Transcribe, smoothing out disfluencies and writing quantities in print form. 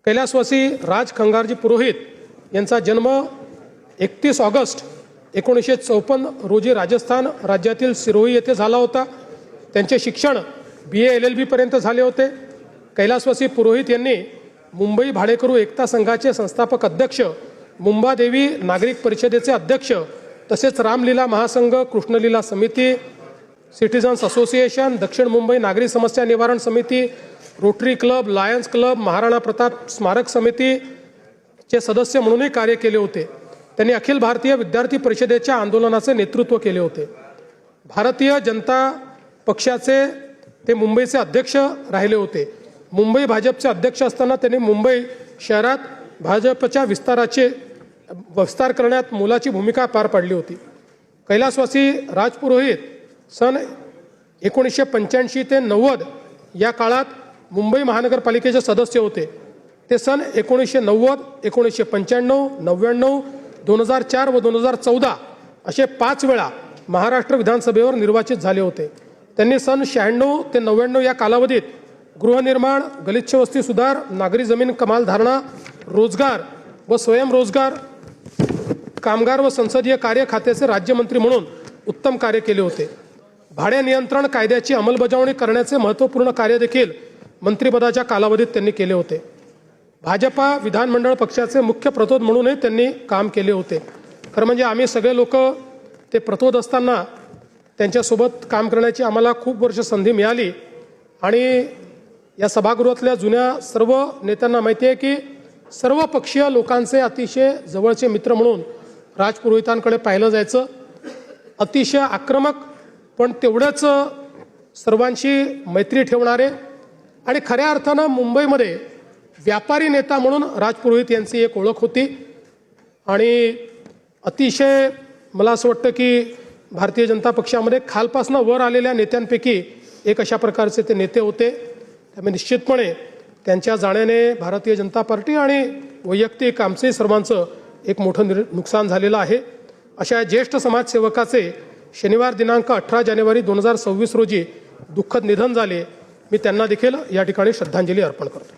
कैलासवासी राज खंगारजी पुरोहित यांचा जन्म 31 ऑगस्ट 1954 रोजी राजस्थान राज्यातील सिरोही येथे झाला होता। त्यांचे शिक्षण BA LLB पर्यंत झाले होते। कैलासवासी पुरोहित यांनी मुंबई भाडेकरू एकता संघाचे संस्थापक अध्यक्ष, मुंबादेवी नागरिक परिषदेचे अध्यक्ष, तसेच रामलीला महासंघ, कृष्णलीला समिती, सिटीजन्स असोसिएशन, दक्षिण मुंबई नागरी समस्या निवारण समिती, Rotary Club, Lions Club, Maharana Pratap स्मारक समितीचे सदस्य म्हणूनही कार्य केले होते। त्यांनी अखिल भारतीय विद्यार्थी परिषदेच्या आंदोलनाचे नेतृत्व केले होते। भारतीय जनता पक्षाचे ते मुंबईचे अध्यक्ष राहिले होते। मुंबई भाजपचे अध्यक्ष असताना त्यांनी मुंबई शहरात भाजपच्या विस्तार करण्यात मोलाची भूमिका पार पाडली होती। कैलासवासी राजपुरोहित सन 1985 ते 90 या काळात मुंबई महानगरपालिकेचे सदस्य होते। ते सन 1990, 1995, 99, 2004 व 2014 असे 5 वेळा महाराष्ट्र विधानसभेवर निर्वाचित झाले होते। त्यांनी सन 96 ते 99 या कालावधीत गृहनिर्माण, गलिच्छ वस्ती सुधार, नागरी जमीन कमाल धारणा, रोजगार व स्वयंरोजगार, कामगार व संसदीय कार्य खात्याचे राज्यमंत्री म्हणून उत्तम कार्य केले होते। भाडे नियंत्रण कायद्याची अंमलबजावणी करण्याचे महत्त्वपूर्ण कार्य देखील मंत्रिपदाच्या कालावधीत त्यांनी केले होते। भाजपा विधानमंडळ पक्षाचे मुख्य प्रतोद म्हणूनही त्यांनी काम केले होते। खरं म्हणजे आम्ही सगळे लोक ते प्रतोद असताना त्यांच्यासोबत काम करण्याची आम्हाला खूप वर्ष संधी मिळाली आणि या सभागृहातल्या जुन्या सर्व नेत्यांना माहिती आहे की सर्व पक्षीय लोकांचे अतिशय जवळचे मित्र म्हणून राजपुरोहितांकडे पाहिलं जायचं। अतिशय आक्रमक पण तेवढंच सर्वांशी मैत्री ठेवणारे आणि खऱ्या अर्थानं मुंबईमध्ये व्यापारी नेता म्हणून राजपुरोहित यांची एक ओळख होती आणि अतिशय मला असं वाटतं की भारतीय जनता पक्षामध्ये खालपासून वर आलेल्या नेत्यांपैकी एक अशा प्रकारचे ते नेते होते। त्यामुळे निश्चितपणे त्यांच्या जाण्याने भारतीय जनता पार्टी आणि वैयक्तिक आमचे सर्वांचं एक मोठं नुकसान झालेलं आहे। अशा ज्येष्ठ समाजसेवकाचे शनिवार दिनांक 18 जानेवारी 2026 रोजी दुःखद निधन झाले। मी त्यांना देखील या ठिकाणी श्रद्धांजली अर्पण करतो।